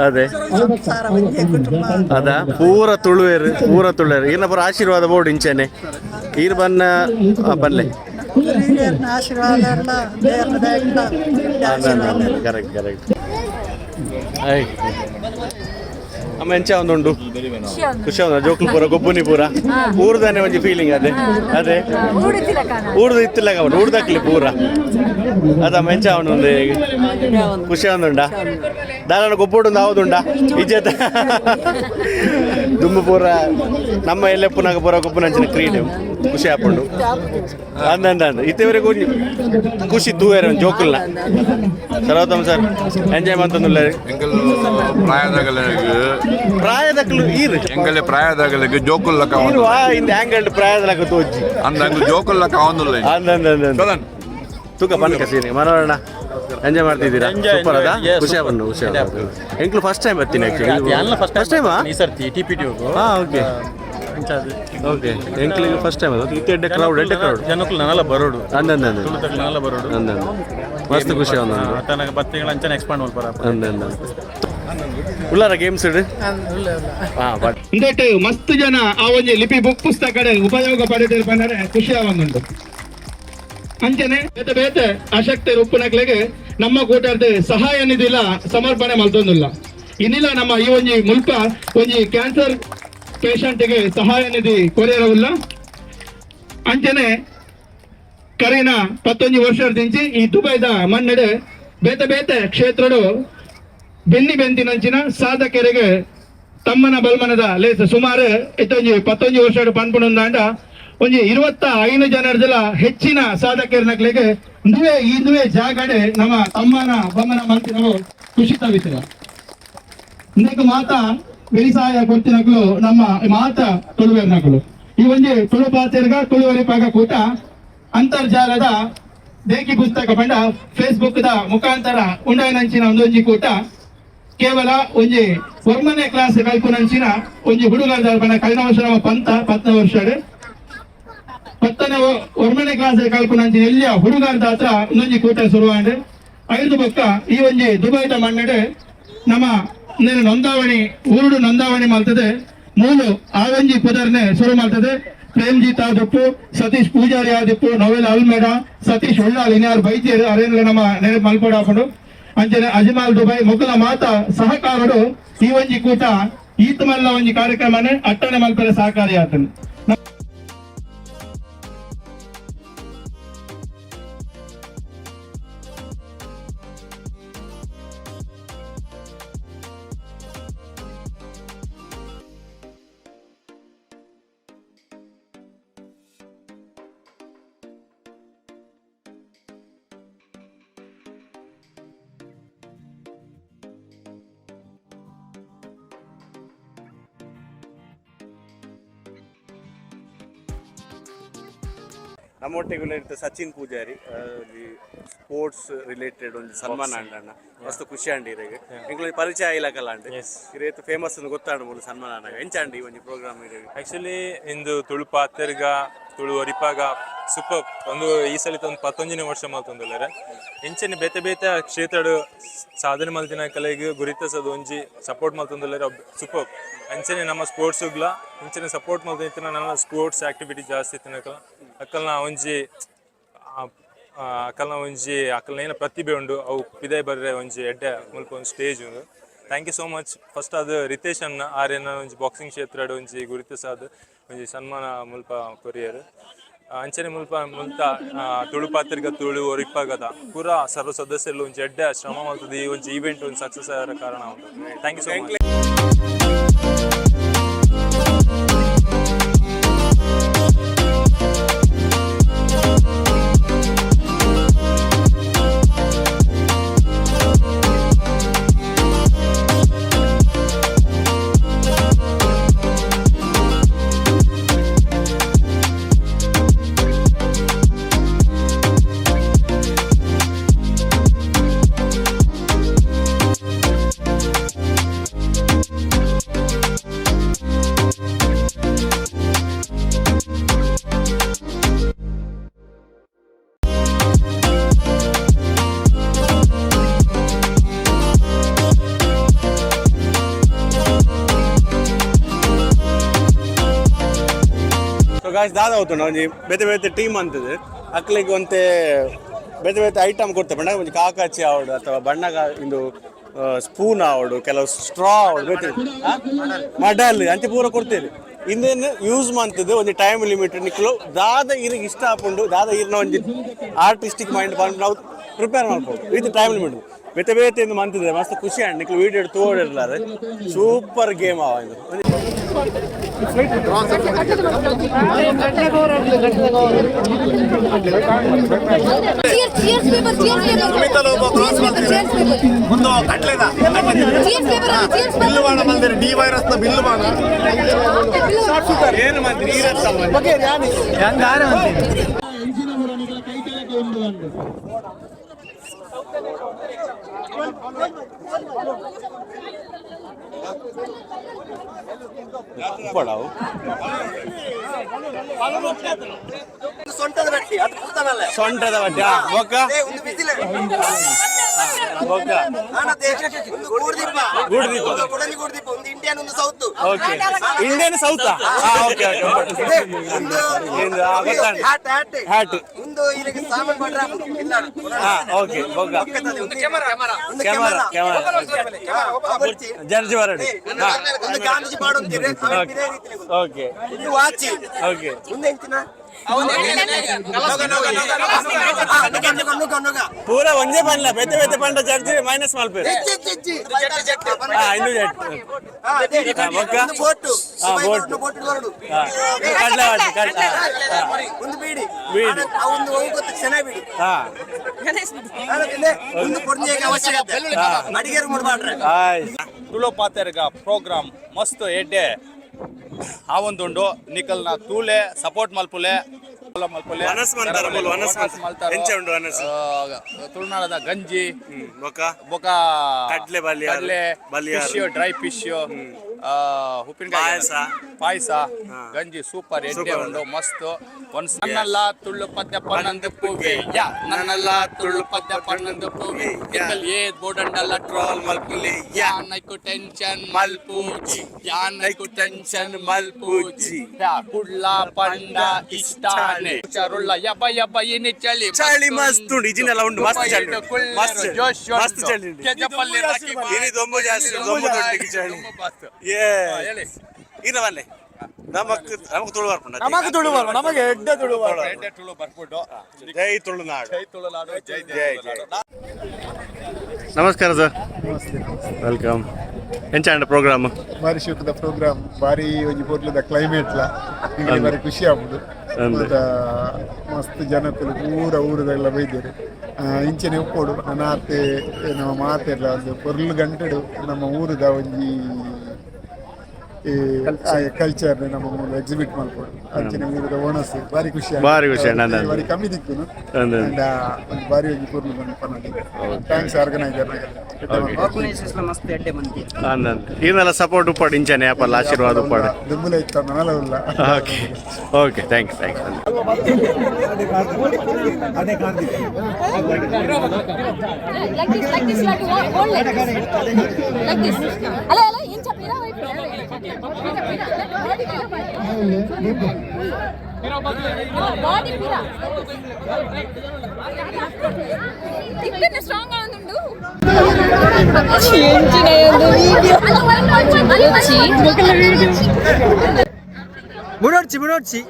ಅದೇ ಅದ ಪೂರ ತುಳುವೇರು ಈರ್ನ ಬರೋ ಆಶೀರ್ವಾದ ಬೋರ್ಡ್ ಇಂಚೆನೆ ಈರ್ ಬನ್ನ ಬಲ್ಲೆ ಕರೆಕ್ಟ್ ಅಮ್ಮ ಎಂಚ ಒಂದುಂಡು ಖುಷಿ ಒಂದ ಜೋಕ್ಲು ಪೂರ ಗೊಬ್ಬುನಿ ಊರ್ದಾನೆ ಒಂಜಿ ಫೀಲಿಂಗ್ ಅದೇ ಊರ್ದು ಇತ್ತಿಲ್ಲ ಕಬಟ್ಟು ಊರ್ದಕ್ಲಿ ಪೂರ ಅದಮ್ಮ ಎಂಚ ಒಂದೊಂದು ಖುಷಿ ಒಂದುಂಡ ದಾರಾಳ ಗೊಬ್ಬುಡು ಆವುದುಂಡ ಇಜ್ಜತ ದುಂಬು ಪೂರ ನಮ್ಮ ಎಲ್ಲೆಪ್ಪುನಾಗ ಪೂರ ಗೊಬ್ಬುನಂಚಿನ ಕ್ರೀಡೆ ಖುಷಿ ಹಾಕೊಂಡು ಅಂದಂದ ಇತ್ತವರೆಗೂ ಖುಷಿ ತೂವೇರ ಜೋಕುಲ್ನ ಸರ್ವೋತ್ತಮ ಸರ್ ಎಂಜಾಯ್ ಮಾಡ್ತಂದುಲ್ಲ ಪ್ರಾಯದಕ್ಲು ಈರು ಎಂಗಲೆ ಪ್ರಾಯದಾಗಲಿಗೆ ಜೋಕುಲ್ಲಕ ಇಂದ ಆಂಗಲ್ ಪ್ರಾಯದಲಕ ತೋಜಿ ಅಂದಂಗ ಜೋಕುಲ್ಲಕ ಆವಂದುಲ್ಲ ಅಂದಂದ ತೂಕ ಪನ್ಕ ಸೀನಿ ಮನೋರಣ ಎಂಜಾಯ್ ಮಾಡ್ತಿದ್ದೀರಾ ಸೂಪರ್ ಅದ ಖುಷಿ ಬಂದು ಖುಷಿ ಎಂಕ್ಲು ಫಸ್ಟ್ ಟೈಮ್ ಬರ್ತೀನಿ ಆ್ಯಕ್ಚುಲಿ ಫಸ್ಟ್ ಟೈಮಾ ಈ ಸರ್ತಿ TPTO ಓಕೆ ಓಕೆ ಎಂಕ್ಲಿಗೆ ಫಸ್ಟ್ ಟೈಮ್ ಅದು ಇತ್ತೆ ಕ್ರೌಡ್ ಜನಕ್ಕೂ ನನ್ನೆಲ್ಲ ಬರೋಡು ಅಂದಂದ ನನ್ನೆಲ್ಲ ಬರೋಡು ಅಂದಂದ ಮಸ್ತ್ ಖುಷಿ ಒಂದೊಂದು ತನಕ ಬತ್ತಿಗಳ ಅಂಚನೆ ಎಕ್ಸ್ಪಾಂಡ್ ಮಾಡ್ಬಾರ ಅಂದಂದ ಉಳ್ಳಾರ ಗೇಮ್ಸ್ ಇಡು ಹಾಂ ಬಟ್ ಇಂದಟ್ಟು ಮಸ್ತ್ ಜನ ಆ ಒಂಜಿ ಲಿಪಿ ಬುಕ್ ಪುಸ್ತಕ ಉಪಯೋಗ ಪಡೆದಿರು ಬಂದರೆ ಖುಷಿ ಆವಂದುಂಟು ಅಂಚನೆ ಬೇತೆ ಬೇತೆ ಅಶಕ್ತ ಉಪ್ಪುನಕ್ಲೆಗೆ ನಮ್ಮ ಕೂಟದ ಸಹಾಯ ನಿಧಿಲ ಸಮರ್ಪಣೆ ಮಲ್ತೊಂದಿಲ್ಲ ಇನ್ನಿಲ್ಲ ನಮ್ಮ ಈ ಒಂಜಿ ಮುಲ್ಪ ಒಂಜಿ ಕ್ಯಾನ್ಸರ್ ಪೇಷಂಟ್ಗೆ ಸಹಾಯ ನಿಧಿ ಕೊರೆಯರವಿಲ್ಲ ಅಂಚನೆ ಕರೀನ 11 ವರ್ಷದಿಂಚಿ ಈ ದುಬೈದ ಮನ್ನಡೆ ಬೇತೆ ಬೇತೆ ಕ್ಷೇತ್ರಡು ಬೆನ್ನಿ ಬೆಂತಿನಂಚಿನ ಸಾಧಕರಿಗೆ ತಮ್ಮನ ಬಲ್ಮನದ ಲೇಸ ಸುಮಾರು ಇತ್ತೊಂಜಿ 11 ವರ್ಷ ಪನ್ಪುಣಂದಾಂಡ ಒಂಜಿ 25 ಜನರದೆಲ್ಲ ಹೆಚ್ಚಿನ ಸಾಧಕರನಕ್ಲೆಗೆ ದುವೆ ಜಾಗಡೆ ನಮ್ಮ ತಮ್ಮನ ಬಮ್ಮನ ಮಂತ್ರಿ ನಾವು ಖುಷಿ ತವಿಸಿದ ಇಂದಕ್ಕೆ ಮಾತಾ ವ್ಯವಸಾಯ ಕೊಡ್ತಿನಗಳು ನಮ್ಮ ಮಾತ ತುಳುವೆರ್ನಗಳು ಈ ಒಂಜಿ ತುಳು ಪಾತೆರ್ಗ ತುಳು ಒರಿಪಾಗ ಕೂಟ ಅಂತರ್ಜಾಲದ ದೇಕಿ ಪುಸ್ತಕ ಪಂಡ ಫೇಸ್ಬುಕ್ ದ ಮುಖಾಂತರ ಉಂಡಾಯನಂಚಿನ ಒಂದೊಂಜಿ ಕೂಟ ಕೇವಲ ಒಂಜಿ ಒರ್ಮನೆ ಕ್ಲಾಸ್ ಕಲ್ಪುನಂಚಿನ ಒಂಜಿ ಹುಡುಗರ ಪಂಡ ಕಳೆದ ವರ್ಷ ನಮ್ಮ 10 ವರ್ಷ ಒರ್ಮನೆ ಕ್ಲಾಸ್ ಕಲ್ಪುನಂಚಿನ ಎಲ್ಲಿಯ ಹುಡುಗರದ ಹತ್ರ ಒಂದೊಂಜಿ ಕೂಟ ಶುರುವಾಂಡೆ 5 ಪಕ್ಕ ಈ ಒಂಜಿ ದುಬೈದ ಮಣ್ಣಡೆ ನಮ್ಮ ನೋಂದಾವಣಿ ಊರುಡು ನೋಂದಾವಣಿ ಮಾಡ್ತದೆ ಮೂಲು ಆ ಒಂಜಿ ಪುದರ್ನೆ ಶುರು ಮಾಡ್ತದೆ ಪ್ರೇಮ್ಜಿತ್ ಆದಪ್ಪು ಸತೀಶ್ ಪೂಜಾರಿ ಆದಿಪ್ಪು ನೊವೆಲ್ ಅಲ್ಮೇಡ ಸತೀಶ್ ಒಳ್ಳಾಲ್ ಇನ್ಯಾರು ಬೈದ್ಯರು ಅರೇನ್ಲ ನಮ್ಮ ನೆನಪು ಮಲ್ಪಡ ಹಾಕೊಂಡು ಅಂಚನೆ ಅಜ್ಮಾಲ್ ದುಬೈ ಮೊದಲ ಮಾತ ಸಹಕಾರಡು ಈ ಒಂಜಿ ಕೂಟ ಈತ್ ಮಲ್ಲ ಒಂಜಿ ಕಾರ್ಯಕ್ರಮನೆ ಅಟ್ಟಣೆ ಮಲ್ಪದ ಸಹಕಾರಿ ಆತನು ನಮ್ಮೊಟ್ಟಿಗೆ ಇರ್ತದೆ ಸಚಿನ್ ಪೂಜಾರಿ ಸ್ಪೋರ್ಟ್ಸ್ ರಿಲೇಟೆಡ್ ಒಂದು ಸನ್ಮಾನ ಅಂಡಣ್ಣ ಮಸ್ತ್ ಖುಷಿ ಅಂಡಿ ಇರಿಗೆ ಎಂಕ್ಲ ಪರಿಚಯ ಇಲ್ಲಕಲ್ಲ ಅಂಡಿ ಇರೇತು ಫೇಮಸ್ ಗೊತ್ತಾಂಡು ಮೂಲ ಸನ್ಮಾನ ಎಂಚಂಡಿ ಒಂಜಿ ಪ್ರೋಗ್ರಾಮ್ ಇರಿಗೆ ಆಕ್ಚುಲಿ ಇಂದು ತುಳು ಪಾತೆರ್ಗ ತುಳು ಒರಿಪಾಗ ಸೂಪರ್ ಒಂದು ಈ ಸಲ ಒಂದು 11ನೇ ವರ್ಷ ಮಲ್ತೊಂದುಲ್ಲೆರ್ ಎಂಚನೆ ಬೇತೆ ಬೇತೆ ಕ್ಷೇತ್ರಡು ಸಾಧನೆ ಮಲ್ತಿನ ಕಲೆಗೆ ಗುರಿತಸದು ಒಂಜಿ ಸಪೋರ್ಟ್ ಮಲ್ತೊಂದುಲ್ಲೆರ್ ಸೂಪರ್ ಅಂಚನೆ ನಮ್ಮ ಸ್ಪೋರ್ಟ್ಸ್ಗ್ಲ ಇಂಚನೆ ಸಪೋರ್ಟ್ ಮಲ್ತಿನ ನನ್ನ ಸ್ಪೋರ್ಟ್ಸ್ ಆಕ್ಟಿವಿಟಿ ಜಾಸ್ತಿ ತಿನ್ನಕಲ್ಲ ಅಕ್ಕಲ್ನ ಒಂಜಿ ಅಕ್ಕಲ್ನ ಏನ ಪ್ರತಿಭೆ ಉಂಡು ಅವು ಪಿದಾಯ್ ಬರ್ರೆ ಒಂಜಿ ಎಡ್ಡೆ ಮುಲ್ಪ ಒಂದು ಸ್ಟೇಜ್ ಉಂಡು thank you so much first ಅದು ರಿತೇಶ್ ಅನ್ನ ಆರ್ಯನ ಒಂಜಿ ಬಾಕ್ಸಿಂಗ್ ಕ್ಷೇತ್ರ ಒಂಜಿ ಗುರುತಿಸಾದ ಒಂಜಿ ಸನ್ಮಾನ ಮುಲ್ಪ ಕೊರಿಯರ್ ಅಂಚನೆ ಮುಲ್ಪ ತುಳು ಪಾತೆರ್ಗ ತುಳು ಒರಿಪಾಗದ ಪೂರ ಸರ್ವ ಸದಸ್ಯರು ಒಂಜಿ ಎಡ್ಡೆ ಶ್ರಮ ಮಾಡ್ತದೆ ಈ ಒಂಜಿ ಈವೆಂಟ್ ಒಂದು ಸಕ್ಸಸ್ ಆಗ ಕಾರಣ ಉಂಟು thank you so much. Guys ದಾದ ಹೋಗ್ತಾನೆ ಒಂಜಿ ಬೇತೆ ಬೇತೆ ಟೀಮ್ ಅಂತದ್ದು ಅಕ್ಲಿಗೆ ಒಂತೆ ಬೇತೆ ಬೇತೆ ಐಟಮ್ ಕೊಡ್ತಾರೆ ಬಣ್ಣ ಒಂಜಿ ಕಾಕಾಚಿ ಆವಡು ಅಥವಾ ಬಣ್ಣಗ ಇಂದು ಸ್ಪೂನ್ ಆವಡು ಕೆಲವು ಸ್ಟ್ರಾ ಆವಡು ಬೇತೆ ಮಡಲ್ ಅಂತ ಪೂರ ಕೊಡ್ತೇವೆ ಇಂದೇನು ಯೂಸ್ ಮಾಡ್ತದೆ ಒಂದು ಟೈಮ್ ಲಿಮಿಟ್ ನಿಕ್ಲು ದಾದ ಇರಿಗೆ ಇಷ್ಟ ಹಾಕೊಂಡು ದಾದ ಇರ್ನ ಒಂದು ಆರ್ಟಿಸ್ಟಿಕ್ ಮೈಂಡ್ ಬಂದು ನಾವು ಪ್ರಿಪೇರ್ ಮಾಡ್ಬೋದು ವಿತ್ ಟೈಮ್ ಲಿಮಿಟ್ ಬೇತೆ ಬೇತೆ ಎಂದು ಮಂತಿದೆ ಮಸ್ತ್ ಖುಷಿ ಆಂಡ್ ನಿಕ್ಲು ವೀಡಿಯೋ ತೋಡಿರ್ಲಾರೆ ಸೂಪರ್ ಗೇಮ್ ಅವ ಇದು ಏನು ಮಂತ್ರಿ ಪಡಾವು ಸೊಂಟದ ಬಟ್ಟೆ ಬೊಕ್ಕ Indian south hat okay camera jersey ವರಡಿ ಓಕೆ ಓಕೆ ಪೂರ ಒಂದೇ ಬನ್ಲ ಬೆತ್ತೆ ಬೆತ್ತೆ ಪಂಡ ಜರ್ಜಿ ಮೈನಸ್ ಮಲ್ಪೇರು ಇನ್ನು ತುಳು ಪಾತೆರ್ಗ ಪ್ರೋಗ್ರಾಮ್ ಮಸ್ತ್ ಎಡ್ಡೆ ಆವೊಂದುಂಡು ನಿಕಲ್ನ ತೂಲೆ ಸಪೋರ್ಟ್ ಮಲ್ಪುಲೆ ತುಳುನಾಡದ ಗಂಜಿ ಬೊಕ ಕಡ್ಲೆ ಫಿಶ್ ಡ್ರೈ ಫಿಶ್ ಉಪ್ಪಿನಕಾಯಿ ಪಾಯಸ ಗಂಜಿ ಸೂಪರ್ ಎಡ್ಡೆ ಉಂಡು ಮಸ್ತ್ ಒಂದ್ ನನ್ನಲ್ಲ ತುಳ್ಳು ಪದ್ಯ ಪನ್ನೊಂದು ಪೂಗೆ ನನ್ನಲ್ಲ ತುಳ್ಳು ಪದ್ಯ ಪನ್ನೊಂದು ಪೂಗೆ ಏದ್ ಬೋಡಂಡಲ್ಲ ಟ್ರೋಲ್ ಮಲ್ಪುಲಿ ಯಾನೈಕು ಟೆನ್ಷನ್ ಮಲ್ಪೂಜಿ ಯಾನೈಕು ಟೆನ್ಷನ್ ಮಲ್ಪೂಜಿ ಕುಡ್ಲ ಪಂಡ ಇಷ್ಟಾನೆ ಚರುಳ್ಳ ಯಬ್ಬ ಯಬ್ಬ ಏನಿ ಚಳಿ ಚಳಿ ಮಸ್ತ್ ಉಂಡು ಇಜಿನೆಲ್ಲ ಉಂಡು ಮಸ್ತ್ ಚಳಿ ಮಸ್ತ್ ಜೋಶ್ ಮಸ್ತ್ ಚಳಿ ಕೆಜಪಲ್ಲಿ ರಾಕಿ ಇನಿ ದೊಂಬು ಜಾಸ್ತಿ ದೊಂಬು ದೊಡ್ಡಿಗೆ ಚಳಿ ಹೇಳಿ ಇರವಲ್ಲೇ ನಮಗೆ ತುಳು ಬರ್ಕೊಂಡು ನಮಗೆ ತುಳು ಬರ್ಬೋದು ನಮಗೆ ಎಡ್ಡೆ ತುಳು ಎಡ್ಡೆ ತುಳು ಬರ್ಬಿಟ್ಟು ಜೈ ತುಳುನಾಡು ಜೈ ತುಳುನಾಡು ಜೈ ಜೈ ನಮಸ್ಕಾರ ಸರ್ ವೆಲ್ಕಮ್ ಎಂಚಾಂಡ ಪ್ರೋಗ್ರಾಮ್ ಬಾರಿ ಶುಕದ ಪ್ರೋಗ್ರಾಮ್ ಬಾರಿ ಒಂಜಿ ಪೋಟ್ಲದ ಕ್ಲೈಮೇಟ್ಲ ಈಗ ಬಾರಿ ಖುಷಿ ಆಗ್ಬೋದು ಮಸ್ತ್ ಜನಕ್ಕಲು ಪೂರ ಊರದೆಲ್ಲ ಬೈದೇರು ಇಂಚನೆ ಉಪ್ಪೋಡು ನಾತೆ ನಮ್ಮ ಮಾತೆಲ್ಲ ಒಂದು ಪೊರ್ಲು ಗಂಟೆಡು ನಮ್ಮ ಊರದ ಒಂಜಿ ಕಲ್ಚರ್ ನಮ್ಮ ಎಕ್ಸಿಬಿಟ್ ಮಾಡ್ಕೊಂಡು ಅಂಚನೆ ಊರದ ಓಣಸ್ ಬಾರಿ ಖುಷಿ ಬಾರಿ ಕಮ್ಮಿ ದಿಕ್ಕುನು ಬಾರಿ ಒಂಜಿ ಪೂರ್ಣ ಪನ್ನಡಿ ಥ್ಯಾಂಕ್ಸ್ ಆರ್ಗನೈಸರ್ ಇದೆಲ್ಲ ಸಪೋರ್ಟ್ ಉಪ್ಪಾಡು ಇಂಚನೆ ಆಪಲ್ಲ ಆಶೀರ್ವಾದ ಉಪ್ಪಾಡು ದುಮ್ಮಲ ಇತ್ತು ನನಲ ಉಲ್ಲ ಓಕೆ ಓಕೆ ಥ್ಯಾಂಕ್ಸ್ ಮುಡೋಡ್ಚಿ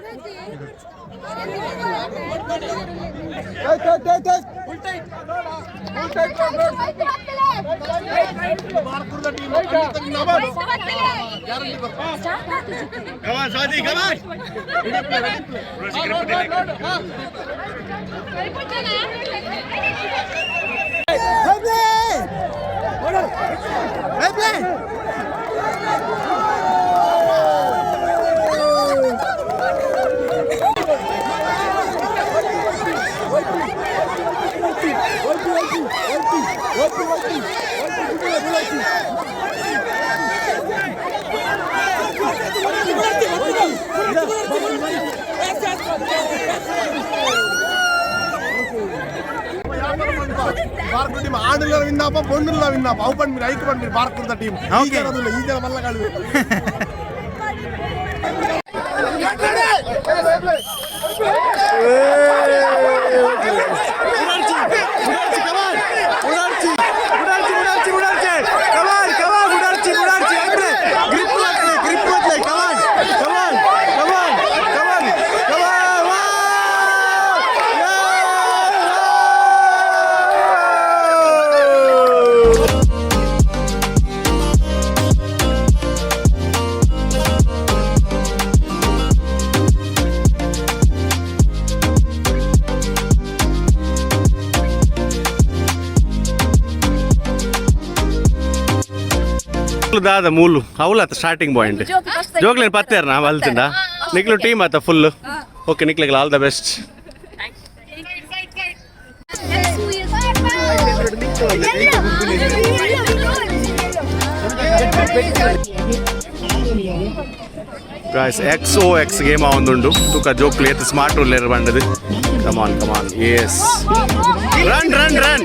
ఆడలో విన్నాప బొండుల్లో విన్నాప అవుపండి మీరు ఐక్య పండి భారత టీం ఈ మల్ల दादा मूल अवल आता स्टार्टिंग पॉइंट जोक्लेन पत्तेरना वल्तिंदा निकलो टीम आता फुल ओके निकले all the best guys XOX game आवुंदुंडु तुका जोक्ले एत स्मार्ट उल्लेर बंडदु come on yes run run run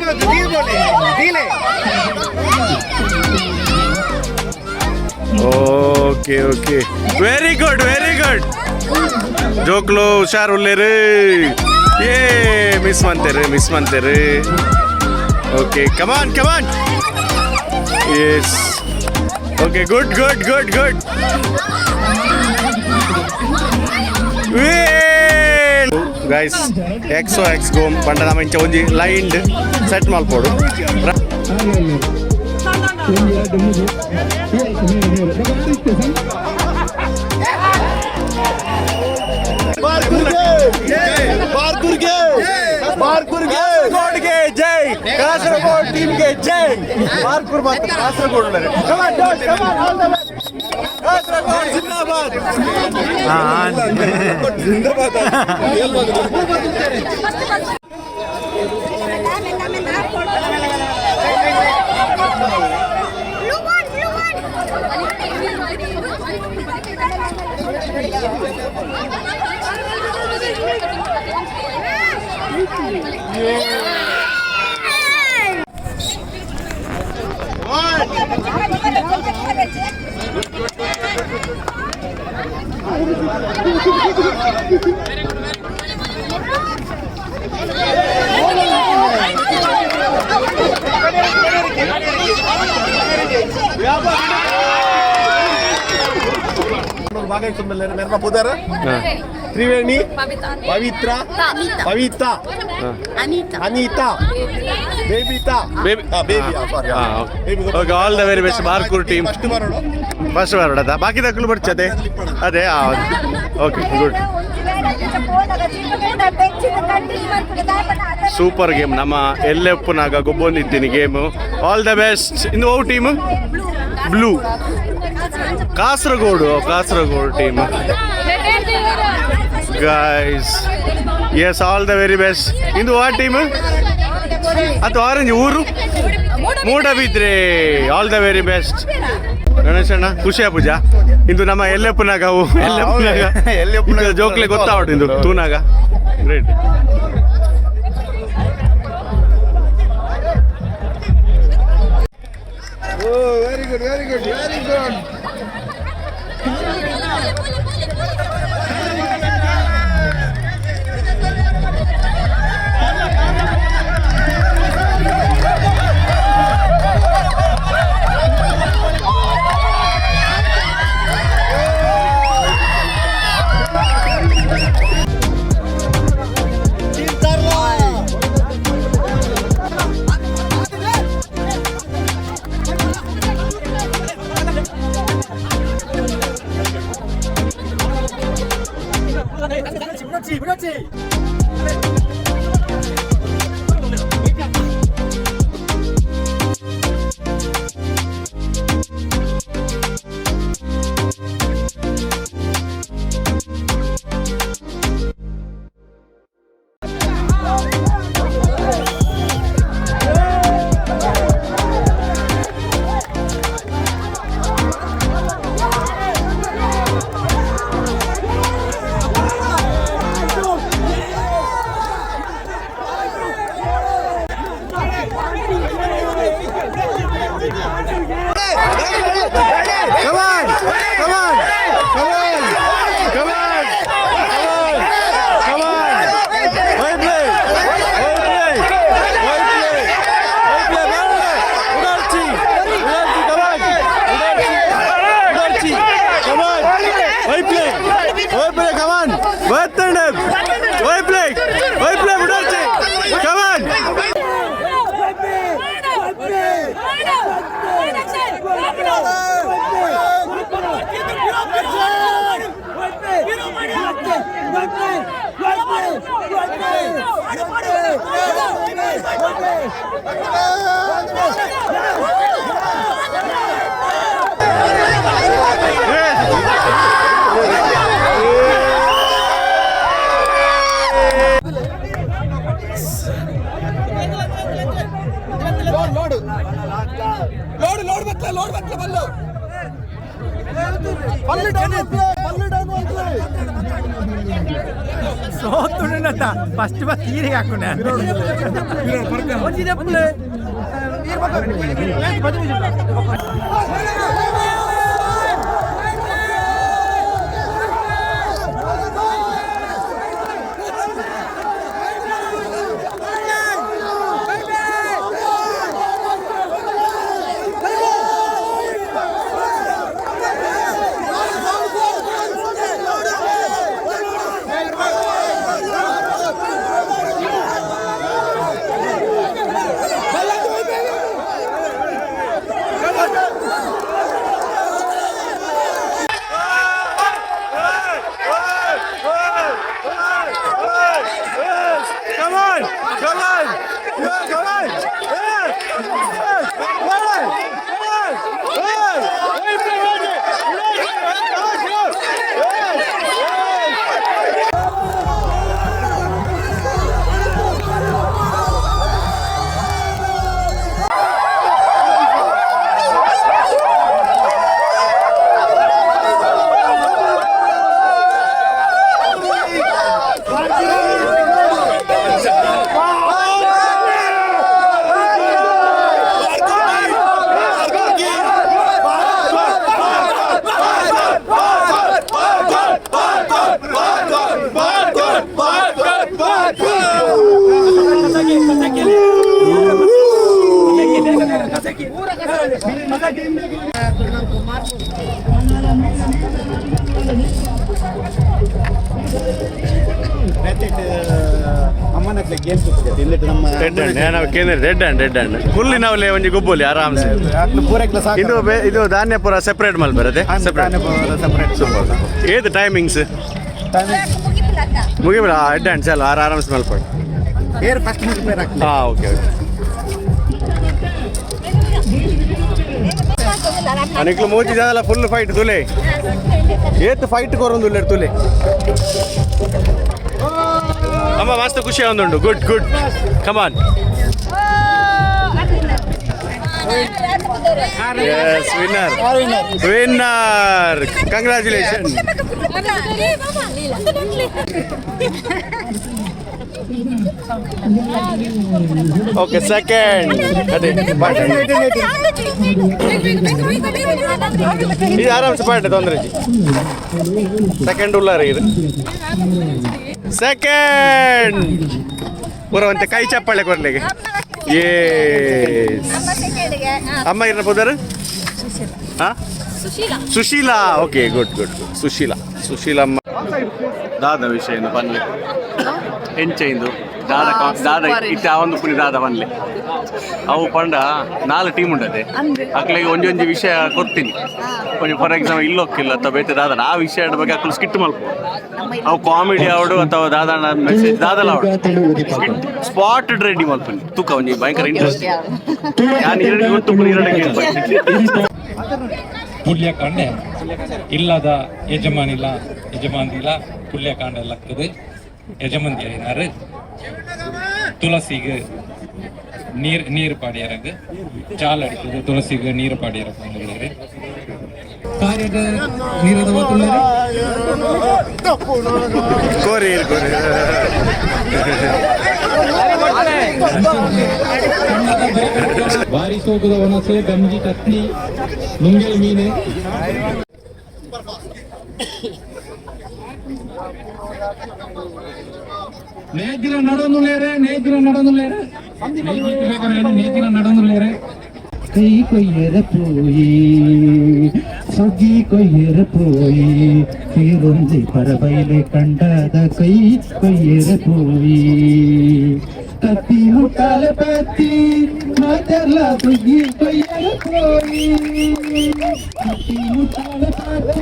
okay okay very good ಜೋಕ್ಲು ಹುಷಾರು ಉಳ್ಳೇರಿ ಏ ಮಿಸ್ ಮಂತೇರಿ okay come on yes okay good guys XOX ಗೋಮ್ ಪಂಡ ನಮ್ಮ ಇಂಚ ಒಂಜಿ ಲೈನ್ಡ್ ಸೆಟ್ ಮಲ್ಪೋಡು जय कासरगोड टीम के जय बारपुर मात्र कासरगोड कासरगोड जिंदाबाद जिंदाबाद Triveni Pavitra Pavita Anita Babita okay all the very best Barkur team first बार बाकी दक्कಲು ಬರ್ಚದೆ ಅದೇ ಓಕೆ ಗುಡ್ ಸೂಪರ್ ಗೇಮ್ ನಮ್ಮ ಎಲ್ಲೆಪ್ಪನಾಗ ಗೊಬ್ಬೊಂದಿದ್ದೀನಿ ಗೇಮು ಆಲ್ ದ ಬೆಸ್ಟ್ ಇನ್ನು ಓ team blue Kasaragod team guys yes all the very best ಇಂದು ಆ ಟೀಮ್ ಅಥವಾ ಆರೆಂಜ್ ಊರು Moodbidri all the very best ಗಣೇಶಣ್ಣ ಖುಷಿಯ ಪೂಜಾ ಇಂದು ನಮ್ಮ ಎಲ್ಲೆಪ್ಪನಾಗ ಜೋಕ್ಲೆ ಗೊತ್ತಾವಟ್ಟು ಇಂದು ತೂನಾಗ ಗ್ರೇಟ್ ವೆರಿ ಗುಡ್ ಬರ್ತಂಡ ಓಯ್ ಪ್ಲೇ ಬಿಡೋಚೆ ಕಮಾನ್ ಸೋತುಂಡತ ಫಸ್ಟ್ ಬಸ್ ತೀರಿಗೆ ಹಾಕೊಂಡೆ ಫುಲ್ ನಾವಲ್ಲಿ ಒಂಜಿ ಗುಬ್ಬುಲಿ ಆರಾಮ್ಸೆ ಇದು ಧಾನ್ಯ ಪೂರ ಸೆಪರೇಟ್ ಮಲ್ ಬರುತ್ತೆ ಏದು ಟೈಮಿಂಗ್ಸ್ ಮುಗಿಬಿಡ ಎಡ್ಡಾಂಡ್ ಚಲ ಆರಾಮ್ಸೆ ಮಲ್ಪಡು ಹಾಂ ಓಕೆ ಅನಿಕ್ಲು ಮೂಜಿ ಜಾಗಲ್ಲ ಫುಲ್ ಫೈಟ್ ತುಲೆ ಏತ್ ಫೈಟ್ ಕೊರೊಂದುಲ್ಲೆರ್ ತುಲೆ ಅಮ್ಮ ಮಸ್ತ್ ಖುಷಿ ಒಂದುಂಡು good come on yes winner congratulation okay second ಅದೇ ಇದು ಆರಾಮ್ಸೆ ಪಾಠ ತೊಂದರೆ ಸೆಕೆಂಡ್ ಉಲ್ಲಾರ ಇದು ಸೆಕೆಂಡ್ ಪೂರವಂತೆ ಕೈ ಚಪ್ಪಾಳೆ ಕೊಡ್ಲಿಕ್ಕೆ ಅಮ್ಮ ಇರ್ಬೋದಾರ ಹಾಂ ಸುಶೀಲಾ ಓಕೆ ಗುಡ್ ಸುಶೀಲಮ್ಮ ದಾದ ವಿಷಯ ಬನ್ನಿ ಎಂಚೈಂದು ದಾದ ಇಟ್ಟ ಒಂದು ಪುನಿ ದಾದ ಬನ್ಲಿ ಅವು ಪಂಡ 4 ಟೀಮ್ ಉಂಡದೆ ಅಕ್ಲಿಗೆ ಒಂಜೊಂಜಿ ವಿಷಯ ಕೊಡ್ತೀನಿ ಒಂಜಿ ಫಾರ್ ಎಕ್ಸಾಂಪಲ್ ಇಲ್ಲೋಕ್ಕಿಲ್ಲ ಅಥವಾ ಬೇತೆ ದಾದನ ಆ ವಿಷಯ ಬಗ್ಗೆ ಅಕ್ಲು ಸ್ಕಿಟ್ ಮಲ್ಪ ಅವು ಕಾಮಿಡಿ ಆವಡು ಅಥವಾ ದಾದನ ಮೆಸೇಜ್ ದಾದಲ ಆವಡು ಸ್ಪಾಟ್ ರೆಡಿ ಮಲ್ಪನಿ ತೂಕ ಒಂಜಿ ಭಯಂಕರ ಇಂಟ್ರೆಸ್ಟ್ ನಾನು 2 ಗೊತ್ತು 2 ಪುಲ್ಯಕಾಂಡ ಇಲ್ಲದ ಯಜಮಾನಿಲ್ಲ ಪುಲ್ಯಕಾಂಡ ಲಕ್ಕದು ಯಜಮಾನಿ ಏನಾರು ತುಳಸಿಗೆ ನೀರು ಪಾಡಿಯರಂಗ ಚಾಲ್ ಅಡಿக்குது ತುಳಸಿಗೆ ನೀರು ಪಾಡಿಯರ ಕಾರ್ಯದ ನೀರದ ಕೋರಿ ಬಾರಿ ಸೋಗದ ಒಣಸೆ ಗಂಜಿ ಕತ್ತಿ ನುಂಗಲ್ ಮೀನೆ ನೇಗಿರ നടന്നുള്ളേരെ കൈ കൊയ്യര പോയി ಸುಗ್ಗಿ ಕೊಯ್ಯರ ಪೋಯಿ ತೀರೊಂದಿ ಪರಬೈಲೆ ಕಂಡದ ಕೈ ಕೊಯ್ಯರ ಪೋಯಿ ಕತ್ತಿ ಮುಟ್ಟಾಲ ಪತ್ತಿ ಮಾತೆಲ್ಲ ಸುಗ್ಗಿ ಕೊಯ್ಯರ ಪೋಯಿ ಕತ್ತಿ ಮುಟ್ಟಾಲ ಪತ್ತಿ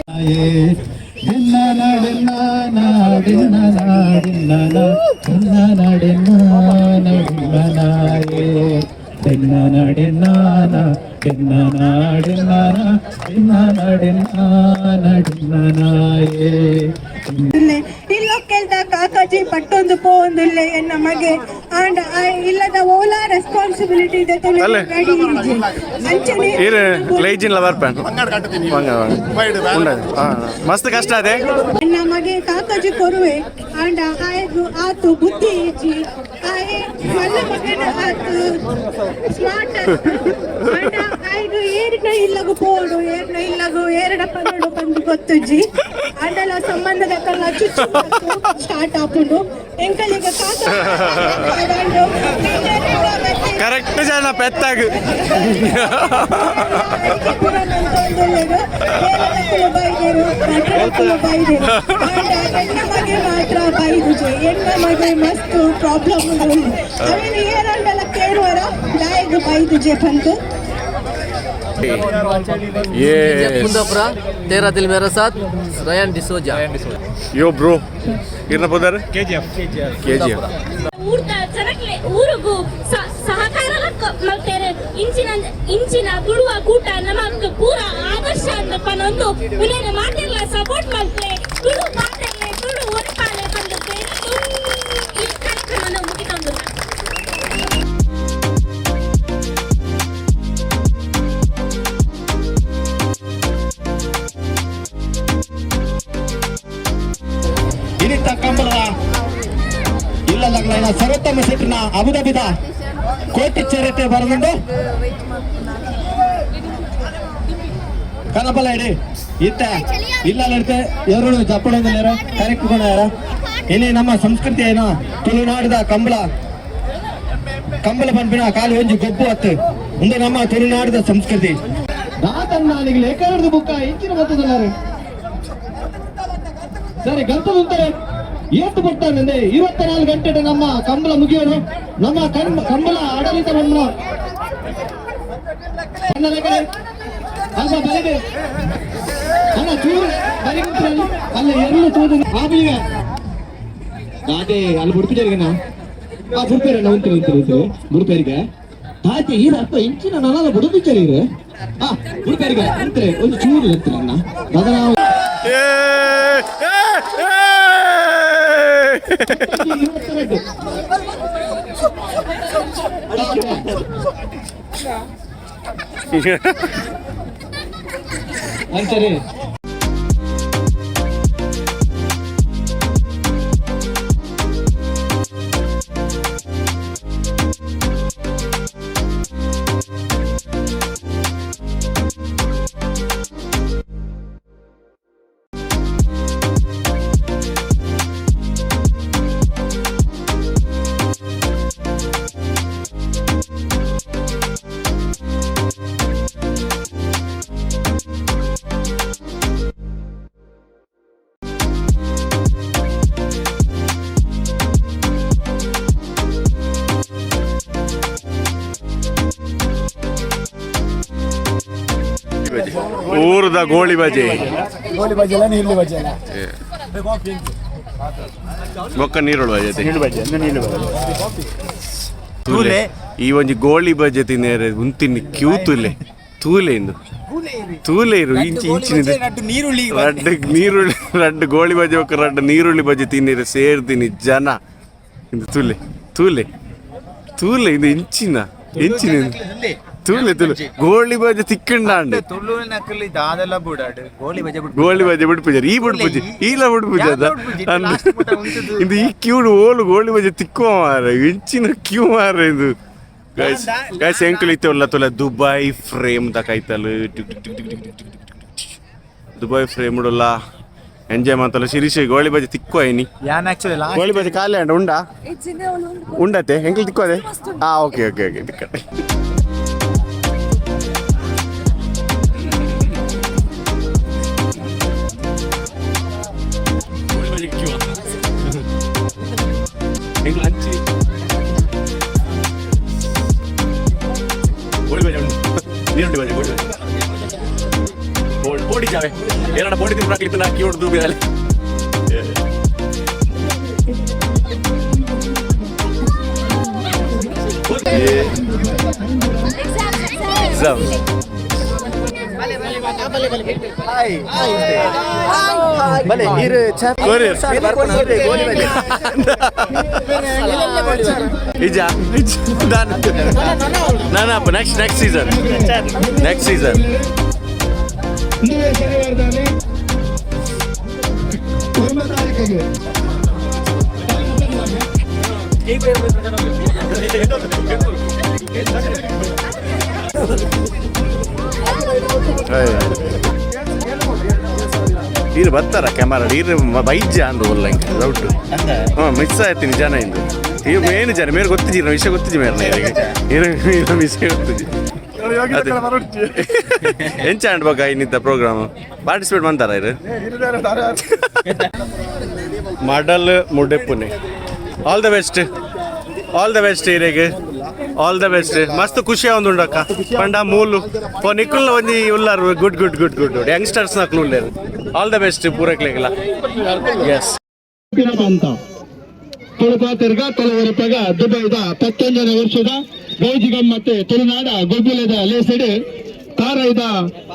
ಇಲ್ಲೊಕ್ಕೆಲ್ದ ಕಾಕಾಜಿ ಪಟ್ಟೊಂದು ಪೋಂದುಲ್ಲೆ ಎನ್ನ ಮಗೆ ಆಂಡ ಇಲ್ಲದ ಓಲಾ ರೆಸ್ಪಾನ್ಸಿಬಿಲಿಟಿ ಮಸ್ತ್ ಕಷ್ಟ ಅದೇ ಎನ್ನ ಮಗೆ ಕಾಕಾಜಿ ಕೊರುವೆ ಆಂಡ ಆಯ್ದು ಆತು ಬುದ್ಧಿ ಇಜ್ಜಿ ಆಯ್ ಮಲ್ಲ ಮಗನ ಆತು ಸ್ಮಾರ್ಟ್ ಆಂಡ ಆಯ್ದು ಏರಿನ ಇಲ್ಲಗು ಪೋಡು ಏರ್ನ ಇಲ್ಲಗು ಏರಡ ಪನ್ನಡು ಬಂದು ಗೊತ್ತುಜ್ಜಿ ಆಂಡಲ ಸಂಬಂಧದ ಕಲ್ಲ ಚುಚ್ಚು ಸ್ಟಾರ್ಟ್ ಆಪುಂಡು ಎಂಕಲಿಗ ಕಾಕ ಕರೆಕ್ಟ್ ಜನ ಪೆತ್ತಾಗ ಮಾತ್ರ ಬೈದುಜೆ ಎನ್ನ ಮಗೆ ಮಸ್ತ್ ಪ್ರಾಬ್ಲಮ್ ಅವೇನು ಏರಂಡಲ ಕೇಳುವರ ದಾಯಿಗೆ ಬೈದುಜೆ ಬಂತು कुंदापुरा 13 दिल मेरे साथ रयान डिसोजा यो ब्रो कितना पदर KGF ಊರ್ದ ಜನಕ್ಕೆ ಊರಿಗೂ ಸಹಕಾರ ಮಾಡ್ತಾರೆ ಇಂಚಿನ ತುಳುವ ಕೂಟ ನಮಕ್ ಪೂರ ಆದರ್ಶ ಅಂತ ಪನೊಂದು ಉನೇನೆ ಮಾತಿರ್ಲ ಸಪೋರ್ಟ್ ಮಾಡ್ತಾರೆ ತುಳು ಪಾತೆರ್ಲೆ ತುಳು ಒರಿಪಾಲೆ ಬಂದುತ್ತೆ ಈ ಕಾರ್ಯಕ್ರಮನ ಮುಗಿತಂದು ಇನಿತ ಕಂಬಳ ಇಲ್ಲದಾಗಲ ಸರ್ವೋತ್ತಮ ಸೆಟ್ನ ಅಬುದಾಬಿದ ಕೋಟಿ ಚರಿತೆ ಬರೆದುಂಡು ಕನಪಲ ಇಡಿ ಇತ್ತ ಇಲ್ಲ ಎರಡು ಜಪ್ಪಡೊಂದಿಲ್ಲ ಕರೆಕ್ಟ್ ಕೊಂಡಾರ ಇನ್ನೇ ನಮ್ಮ ಸಂಸ್ಕೃತಿ ಏನೋ ತುಳುನಾಡಿದ ಕಂಬಳ ಪಂಪಿನ ಕಾಲು ಒಂಜಿ ಗೊಬ್ಬು ಹತ್ತು ಒಂದು ನಮ್ಮ ತುಳುನಾಡಿದ ಸಂಸ್ಕೃತಿ ರಾತನ್ನಾನಿಗೆ ಲೇಖನದ ಬುಕ್ಕ ಇಂಚಿನ ಮತ್ತದಲ್ಲಾರೆ ಸರಿ ಗಂತದಂತಾರೆ ಎಷ್ಟು ಬರ್ತಾನೆ 24 ಗಂಟೆ ನಮ್ಮ ಕಂಬಳ ಮುಗಿಯೋರು ನಮ್ಮ ಕಂಬಳ ಆಡಳಿತವನ್ನು ಅಲ್ಲ ಬರದೆ ಅಲ್ಲ ಚೂರು ಬರಿಗುಂತ್ರಲ್ಲಿ ಅಲ್ಲ ಎಲ್ಲ ತೋದು ಆಬಿಗ ಅದೇ ಅಲ್ಲಿ ಬುಡ್ಪಿಜರಿಗೆ ಆ ಬುಡ್ಪೇರೆ ಉಂಟು ಬುಡ್ಪೇರಿಗೆ ತಾತೆ ಈ ಅರ್ಥ ಇಂಚಿನ ನಲ್ಲ ಬುಡುಪಿಚರಿಗೆ ಆ ಬುಡ್ಪೇರಿಗೆ ಅಂತಾರೆ ಒಂದು ಚೂರು ಇರ್ತಾರೆ ಅಣ್ಣ ಅದರ ಅಂತಾರೆ ಊರದ ಗೋಳಿ ಬಜೆ ಎಲ್ಲ ನೀರು ಬಜೆ ಬೊಕ್ಕ ನೀರುಳ್ಳ ಬಜೆ ಈ ಒಂಜಿ ಗೋಳಿ ಬಜೆ ತಿನ್ನೇರೆ ಉಂತಿನಿ ಕ್ಯೂ ತೂಲೆ ಇಂದು ತೂಲೆ ಇರು ಇಂಚಿನಿದೆ ರಡ್ಡು ಗೋಳಿ ಬಜೆ ಬೊಕ್ಕ ರಡ್ಡು ನೀರುಳ್ಳಿ ಬಜೆ ತಿನ್ನೇರೆ ಸೇರ್ತೀನಿ ಜನ ಇಂದು ತೂಲೆ ಇದು ಇಂಚಿನ ತೂಲೆ ಗೋಳಿ ಬಜೆ ತಿಕ್ಕಂಡಾಂಡೆ ಗೋಳಿ ಬಜೆ ಬಿಡ್ಪುಜಾರ ಈ ಬಿಡ್ಪುಜಿ ಈಲ ಬಿಡ್ಪುಜದ ಇದು ಈ ಕ್ಯೂಡು ಓಲು ಗೋಳಿ ಬಜೆ ತಿಕ್ಕುವ ಮಾರ ಇಂಚಿನ ಕ್ಯೂ ಮಾರ ಇದು ಗೈಸ್ ಎಂಕಲ್ ಇತ್ತವಲ್ಲ ತೊಲೆ ದುಬೈ ಫ್ರೇಮ್ ತಕೈತಲು ದುಬೈ ಫ್ರೇಮ್ ಉಡಲ್ಲ ಎಂಜಾಯ್ ಮಾಡ್ತಲ್ಲ ಶಿರೀಶ್ ಗೋಳಿ ಬಜೆ ತಿಕ್ಕುವ ಏನಿ ಗೋಳಿ ಬಜೆ ಖಾಲಿ ಅಂಡ ಉಂಡತೆ ಎಂಕಲ್ ತಿಕ್ಕೋದೆ ಓಕೆ ತಿಕ್ಕಟ್ಟೆ ನಾಕಿ ಹೊಡೆದು ಬೇಳೆ ಎಕ್ಸಾಮ್ ಬಲೆ ನೀರು ಇಜ ನಾನಪ್ಪ ನೆಕ್ಸ್ಟ್ ಸೀಸನ್ ಮುಂದಿನ ಶನಿವಾರದಲ್ಲಿ 9 ತಾರೀಕಿಗೆ ನೀರು ಬರ್ತಾರ ಕ್ಯಾಮರಾ ನೀರು ಬೈಜ ಅಂದ್ರು ಒಲ್ಲಂಗೆ ಡೌಟ್ ಮಿಸ್ ಆಯ್ತು ನಿಜಾನ ಇಂದು ಈಗ ಏನು ಜನ ಮೇರೆ ಗೊತ್ತಿಜಿ ವಿಷಯ ಗೊತ್ತಿಜಿ ಮೇರೆ ನೀರಿಗೆ ವಿಷಯ ಗೊತ್ತಿಜಿ ಎಂಚ ಆಡ್ಬೇಕಾ ಇನ್ನಿದ್ದ ಪ್ರೋಗ್ರಾಮ್ ಪಾರ್ಟಿಸಿಪೇಟ್ ಮಾಡ್ತಾರ ಇದು ಮಾಡಲ್ ಮುಡ್ಡೆಪ್ಪುನೆ ಆಲ್ ದ ಬೆಸ್ಟ್ ಇರೆಗೆ ಆಲ್ ದ ಬೆಸ್ಟ್ ಮಸ್ತ್ ಖುಷಿ ಒಂದು ಅಕ್ಕ ಪಂಡ ಮೂಲು ನಿಕ್ಕುಲ್ಲ ಒಂಜಿ ಉಲ್ಲಾರು ಗುಡ್ ಯಂಗ್ಸ್ಟರ್ಸ್ ನಕ್ಲು ಉಲ್ಲೇರು ಆಲ್ ದ ಬೆಸ್ಟ್ ಪೂರಕ್ಲೆಗಿಲ್ಲ ಎಸ್ ಅಂತ ತುಳು ಪಾತೆರ್ಗ ತುಳು ಒರಿಪಾಗ ದುಬೈದ 11ನೇ ವರ್ಷದ ಗೌಜಿ ಗಮ್ಮತ್ ತುಳುನಾಡ ಗೊಬ್ಬುಲದ ಲೇಸೆಡ್ ತಾರೈದ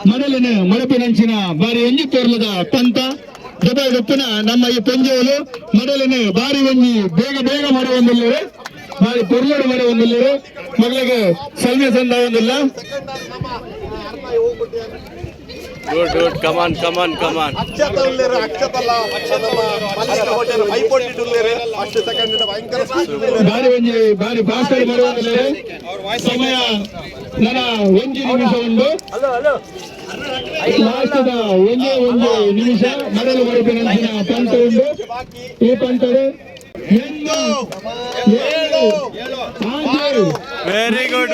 ಮಡಲಿನ ಮಡಪಿನಂಚಿನ ಬಾರಿ ಒಂಜಿ ತೋರ್ಲದ ಪಂತ ದುಬೈ ಉಪ್ಪುನ ನಮ್ಮ ಈ ಪಂಜೋಲು ಮಡಲಿನ ಬಾರಿ ಒಂಜಿ ಬೇಗ ಮಾಡುವಂದಿಲ್ಲ ಬಾರಿ ಪೊರ್ಲೋಡು ಮಾಡುವಂದಿಲ್ಲ ಮಗಳಿಗೆ ಸಲ್ಮೆ ಸಂದ ಒಂದಿಲ್ಲ ಗುಡ್ ಕಮಾನ್ ಬಾರಿ ಫಾಸ್ಟ್ ಮಾಡುವಂದಿಲ್ಲ ಸಮಯ ನನ್ನ ಒಂಜಿ ನಿಮಿಷ ಉಂಟು ಲಾಸ್ಟದ ಒಂದೇ ನಿಮಿಷ ಮಡಲು ಮಡಪಿನಂಚಿನ ಪಂತ ಉಂಟು ಈ ಪಂತಡು ವೆರಿ ಗುಡ್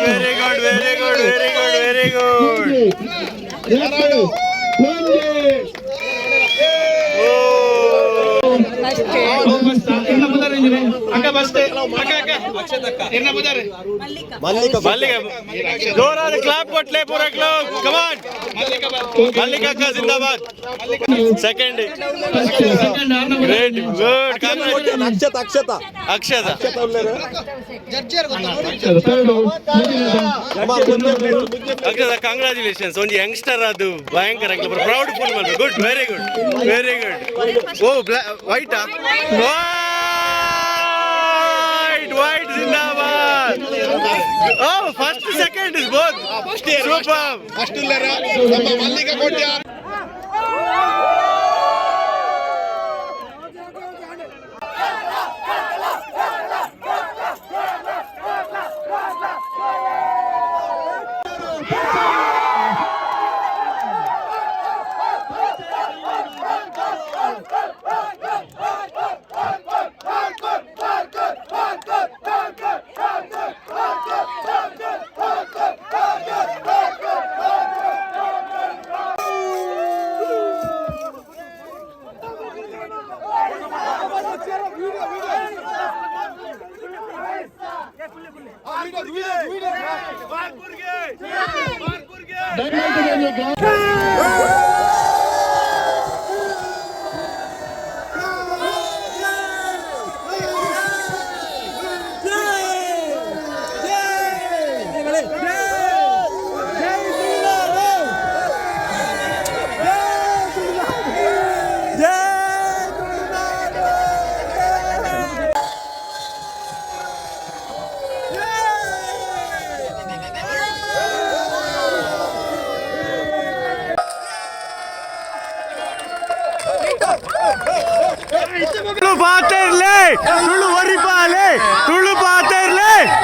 ಜೋರಾದ ಕ್ಲಾಪ್ ಕೊಟ್ಲೆ ಪೂರ ಕ್ಲಬ್ ಕಮಾನ್ ಮಲ್ಲಿಕಾ ಅಕ್ಕ ಜಿಂದಾಬಾದ್ second great good Akshata congratulations ಒಂದು ಯಂಗ್ಸ್ಟರ್ ಅದು ಭಯಂಕರ ಪ್ರೌಡ್ಫುಲ್ ಮಾಡಿ ಗುಡ್ ವೆರಿ ಗುಡ್ ಓ ವೈಟಾ ವೈಟ್ ಜಿಂದಾಬಾದ್ ಓ first second is both super first Mallika ಕೊಟ್ಯಾರ್ Tulu Patherga Tulu Oripaga Tulu Patherga